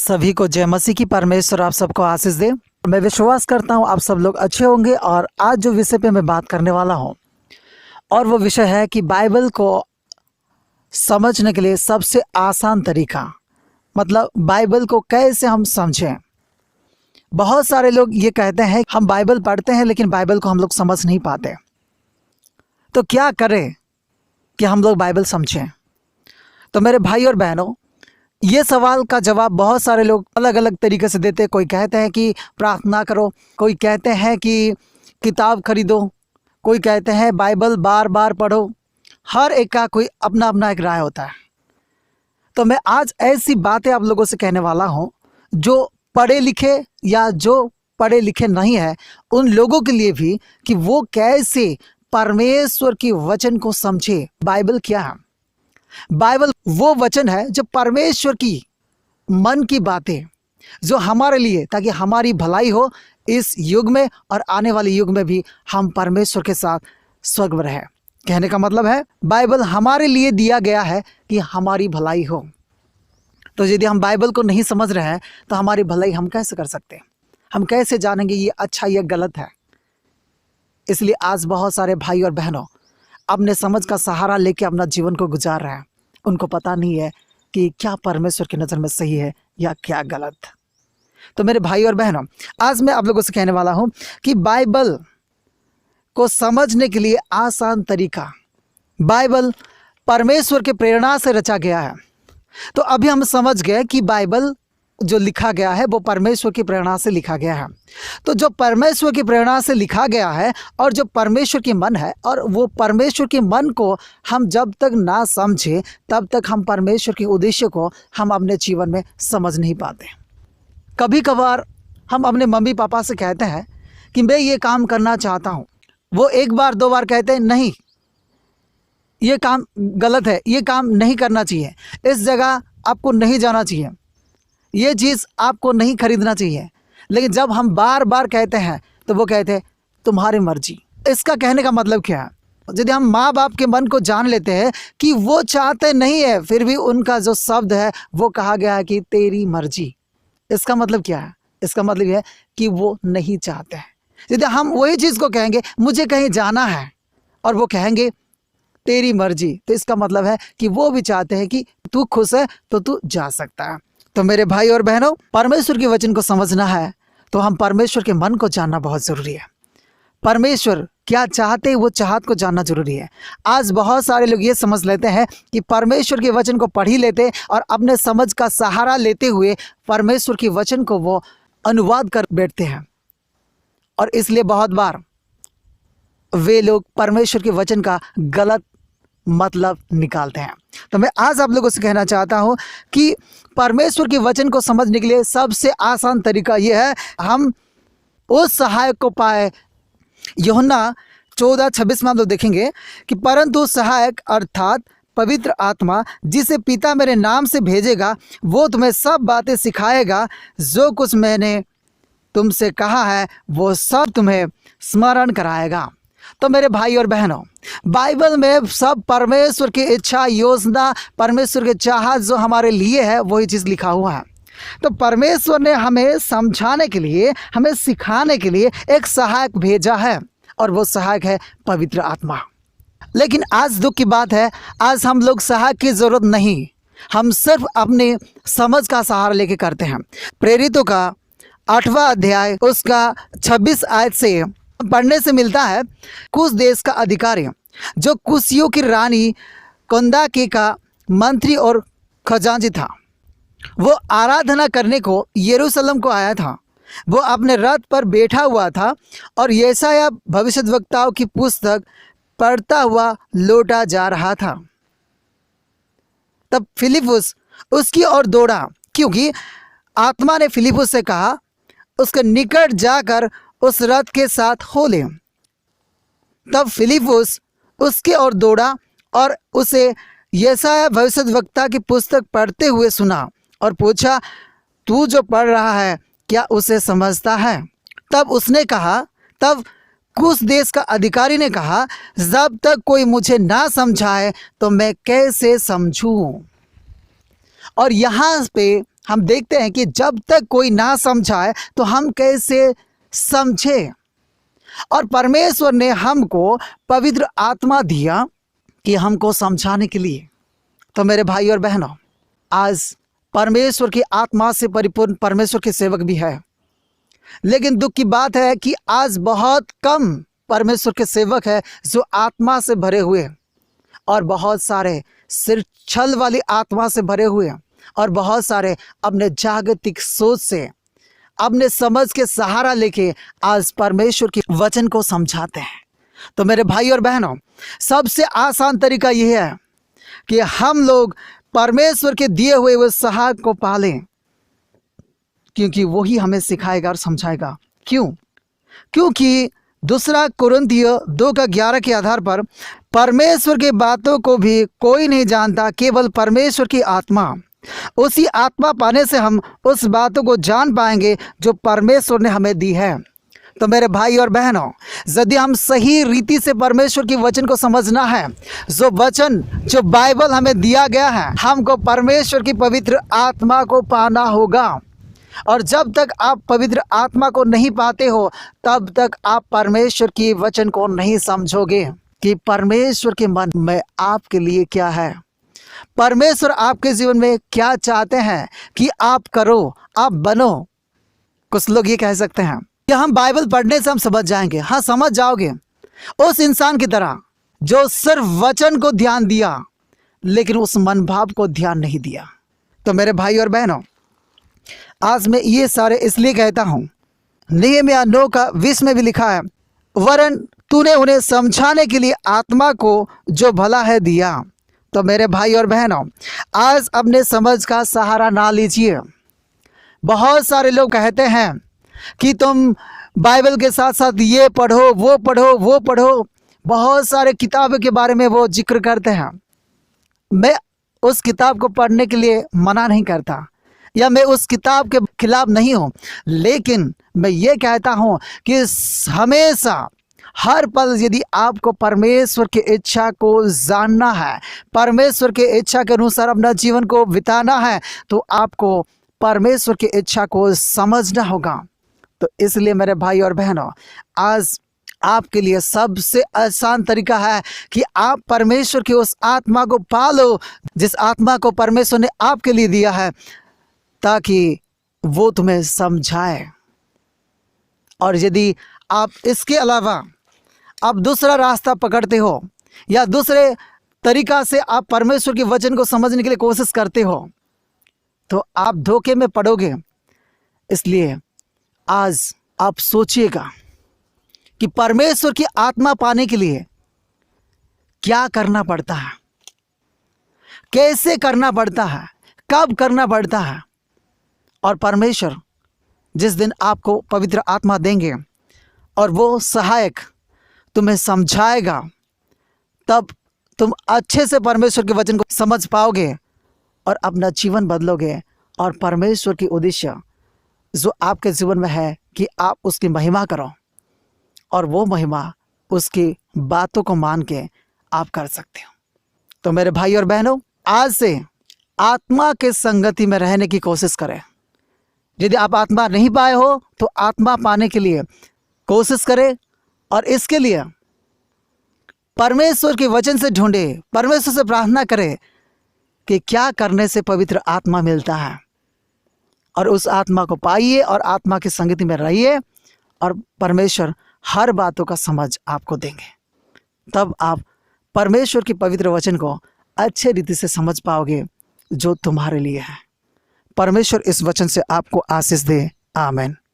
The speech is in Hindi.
सभी को जय मसीह की। परमेश्वर आप सबको आशीष दे। मैं विश्वास करता हूँ आप सब लोग अच्छे होंगे। और आज जो विषय पे मैं बात करने वाला हूँ और वो विषय है कि बाइबल को समझने के लिए सबसे आसान तरीका, मतलब बाइबल को कैसे हम समझें। बहुत सारे लोग ये कहते हैं हम बाइबल पढ़ते हैं लेकिन बाइबल को हम लोग समझ नहीं पाते। तो क्या करें कि हम लोग बाइबल समझें? तो मेरे भाई और बहनों, ये सवाल का जवाब बहुत सारे लोग अलग अलग तरीके से देते हैं। कोई कहते हैं कि प्रार्थना करो, कोई कहते हैं कि किताब खरीदो, कोई कहते हैं बाइबल बार बार पढ़ो। हर एक का कोई अपना अपना एक राय होता है। तो मैं आज ऐसी बातें आप लोगों से कहने वाला हूँ जो पढ़े लिखे या जो पढ़े लिखे नहीं है उन लोगों के लिए भी, कि वो कैसे परमेश्वर की वचन को समझे। बाइबल क्या है? बाइबल वो वचन है जो परमेश्वर की मन की बातें, जो हमारे लिए, ताकि हमारी भलाई हो इस युग में और आने वाले युग में भी हम परमेश्वर के साथ स्वर्ग में रहें। कहने का मतलब है बाइबल हमारे लिए दिया गया है कि हमारी भलाई हो। तो यदि हम बाइबल को नहीं समझ रहे हैं तो हमारी भलाई हम कैसे कर सकते हैं? हम कैसे जानेंगे ये अच्छा या गलत है? इसलिए आज बहुत सारे भाई और बहनों अपने समझ का सहारा लेके अपना जीवन को गुजार रहे हैं। उनको पता नहीं है कि क्या परमेश्वर की नज़र में सही है या क्या गलत। तो मेरे भाई और बहनों, आज मैं आप लोगों से कहने वाला हूं कि बाइबल को समझने के लिए आसान तरीका, बाइबल परमेश्वर के प्रेरणा से रचा गया है। तो अभी हम समझ गए कि बाइबल जो लिखा गया है वो परमेश्वर की प्रेरणा से लिखा गया है। तो जो परमेश्वर की प्रेरणा से लिखा गया है और जो परमेश्वर की मन है, और वो परमेश्वर के मन को हम जब तक ना समझे तब तक हम परमेश्वर के उद्देश्य को हम अपने जीवन में समझ नहीं पाते। कभी कभार हम अपने मम्मी पापा से कहते हैं कि मैं ये काम करना चाहता हूँ। वो एक बार दो बार कहते हैं नहीं, ये काम गलत है, ये काम नहीं करना चाहिए, इस जगह आपको नहीं जाना चाहिए, ये चीज़ आपको नहीं खरीदना चाहिए। लेकिन जब हम बार बार कहते हैं तो वो कहते हैं तुम्हारी मर्जी। इसका कहने का मतलब क्या है? यदि हम माँ बाप के मन को जान लेते हैं कि वो चाहते नहीं है, फिर भी उनका जो शब्द है वो कहा गया है कि तेरी मर्जी। इसका मतलब क्या है? इसका मतलब यह है कि वो नहीं चाहते हैं। यदि हम वही चीज़ को कहेंगे मुझे कहीं जाना है और वो कहेंगे तेरी मर्जी, तो इसका मतलब है कि वो भी चाहते हैं कि तू खुश है तो तू जा सकता है। तो मेरे भाई और बहनों, परमेश्वर के वचन को समझना है तो हम परमेश्वर के मन को जानना बहुत ज़रूरी है। परमेश्वर क्या चाहते हैं वो चाहत को जानना जरूरी है। आज बहुत सारे लोग ये समझ लेते हैं कि परमेश्वर के वचन को पढ़ ही लेते और अपने समझ का सहारा लेते हुए परमेश्वर के वचन को वो अनुवाद कर बैठते हैं, और इसलिए बहुत बार वे लोग परमेश्वर के वचन का गलत मतलब निकालते हैं। तो मैं आज आप लोगों से कहना चाहता हूं कि परमेश्वर के वचन को समझने के लिए सबसे आसान तरीका यह है, हम उस सहायक को पाए। यूहन्ना 14:26 में हम लोग देखेंगे कि परंतु सहायक अर्थात पवित्र आत्मा जिसे पिता मेरे नाम से भेजेगा वो तुम्हें सब बातें सिखाएगा, जो कुछ मैंने तुमसे कहा है वो सब तुम्हें स्मरण कराएगा। तो मेरे भाई और बहनों, बाइबल में सब परमेश्वर की इच्छा, योजना, परमेश्वर के चाहत जो हमारे लिए है वही चीज़ लिखा हुआ है। तो परमेश्वर ने हमें समझाने के लिए, हमें सिखाने के लिए एक सहायक भेजा है, और वो सहायक है पवित्र आत्मा। लेकिन आज दुख की बात है, आज हम लोग सहायक की ज़रूरत नहीं, हम सिर्फ अपने समझ का सहारा लेके करते हैं। प्रेरितों का 8वां अध्याय उसका 26 आयत से पढ़ने से मिलता है, कुश देश का अधिकारी जो कुशियों की रानी कंदाके का मंत्री और खजांची था, वो आराधना करने को यरूशलेम को आया था। वो अपने रथ पर बैठा हुआ था और यशायाह भविष्यद्वक्ताओं की पुस्तक पढ़ता हुआ लौटा जा रहा था। तब फिलिपुस उसकी ओर दौड़ा, क्योंकि आत्मा ने फिलिपुस से कहा उसके निकट जाकर उस रथ के साथ हो ले। तब फिलिपुस उसके ओर दौड़ा और उसे यशायाह भविष्यद्वक्ता की पुस्तक पढ़ते हुए सुना और पूछा, तू जो पढ़ रहा है क्या उसे समझता है? तब उसने कहा, तब कुश देश का अधिकारी ने कहा, जब तक कोई मुझे ना समझाए तो मैं कैसे समझूं? और यहाँ पे हम देखते हैं कि जब तक कोई ना समझाए तो हम कैसे समझे। और परमेश्वर ने हमको पवित्र आत्मा दिया कि हमको समझाने के लिए। तो मेरे भाई और बहनों, आज परमेश्वर की आत्मा से परिपूर्ण परमेश्वर के सेवक भी है, लेकिन दुख की बात है कि आज बहुत कम परमेश्वर के सेवक है जो आत्मा से भरे हुए, और बहुत सारे सिर्फ छल वाली आत्मा से भरे हुए, और बहुत सारे अपने जागतिक सोच से, अपने समझ के सहारा लेके आज परमेश्वर के वचन को समझाते हैं। तो मेरे भाई और बहनों, सबसे आसान तरीका यह है कि हम लोग परमेश्वर के दिए हुए वो सहायक को पालें, क्योंकि वही हमें सिखाएगा और समझाएगा। क्यों? क्योंकि दूसरा कुरिन्थियों 2:11 के आधार पर परमेश्वर की बातों को भी कोई नहीं जानता, केवल परमेश्वर की आत्मा। उसी आत्मा पाने से हम उस बातों को जान पाएंगे जो परमेश्वर ने हमें दी है। तो मेरे भाई और बहनों, यदि हम सही रीति से परमेश्वर के वचन को समझना है, जो वचन जो बाइबल हमें दिया गया है, हमको परमेश्वर की पवित्र आत्मा को पाना होगा। और जब तक आप पवित्र आत्मा को नहीं पाते हो, तब तक आप परमेश्वर की वचन को नहीं समझोगे कि परमेश्वर के मन में आपके लिए क्या है, परमेश्वर आपके जीवन में क्या चाहते हैं कि आप करो, आप बनो। कुछ लोग ये कह सकते हैं कि हम बाइबल पढ़ने से हम समझ जाएंगे। हाँ, समझ जाओगे, उस इंसान की तरह जो सिर्फ वचन को ध्यान दिया लेकिन उस मन भाव को ध्यान नहीं दिया। तो मेरे भाई और बहनों, आज मैं ये सारे इसलिए कहता हूँ, नहमीया 9:20 में भी लिखा है, वरन तूने उन्हें समझाने के लिए आत्मा को जो भला है दिया। तो मेरे भाई और बहनों, आज अपने समझ का सहारा ना लीजिए। बहुत सारे लोग कहते हैं कि तुम बाइबल के साथ साथ ये पढ़ो, वो पढ़ो, वो पढ़ो। बहुत सारे किताबों के बारे में वो जिक्र करते हैं। मैं उस किताब को पढ़ने के लिए मना नहीं करता, या मैं उस किताब के खिलाफ नहीं हूँ, लेकिन मैं ये कहता हूँ कि हमेशा हर पल यदि आपको परमेश्वर की इच्छा को जानना है, परमेश्वर की इच्छा के अनुसार अपना जीवन को बिताना है, तो आपको परमेश्वर की इच्छा को समझना होगा। तो इसलिए मेरे भाई और बहनों, आज आपके लिए सबसे आसान तरीका है कि आप परमेश्वर की उस आत्मा को पालो जिस आत्मा को परमेश्वर ने आपके लिए दिया है, ताकि वो तुम्हें समझाए। और यदि आप इसके अलावा आप दूसरा रास्ता पकड़ते हो या दूसरे तरीका से आप परमेश्वर के वचन को समझने के लिए कोशिश करते हो, तो आप धोखे में पड़ोगे। इसलिए आज आप सोचिएगा कि परमेश्वर की आत्मा पाने के लिए क्या करना पड़ता है, कैसे करना पड़ता है, कब करना पड़ता है। और परमेश्वर जिस दिन आपको पवित्र आत्मा देंगे और वो सहायक तुम्हें समझाएगा, तब तुम अच्छे से परमेश्वर के वचन को समझ पाओगे और अपना जीवन बदलोगे। और परमेश्वर की उद्देश्य जो आपके जीवन में है कि आप उसकी महिमा करो, और वो महिमा उसकी बातों को मान के आप कर सकते हो। तो मेरे भाई और बहनों, आज से आत्मा के संगति में रहने की कोशिश करें। यदि आप आत्मा नहीं पाए हो तो आत्मा पाने के लिए कोशिश करें, और इसके लिए परमेश्वर के वचन से ढूंढे, परमेश्वर से प्रार्थना करें कि क्या करने से पवित्र आत्मा मिलता है, और उस आत्मा को पाइए और आत्मा की संगति में रहिए, और परमेश्वर हर बातों का समझ आपको देंगे। तब आप परमेश्वर की पवित्र वचन को अच्छे रीति से समझ पाओगे जो तुम्हारे लिए है। परमेश्वर इस वचन से आपको आशीष दे। आमीन।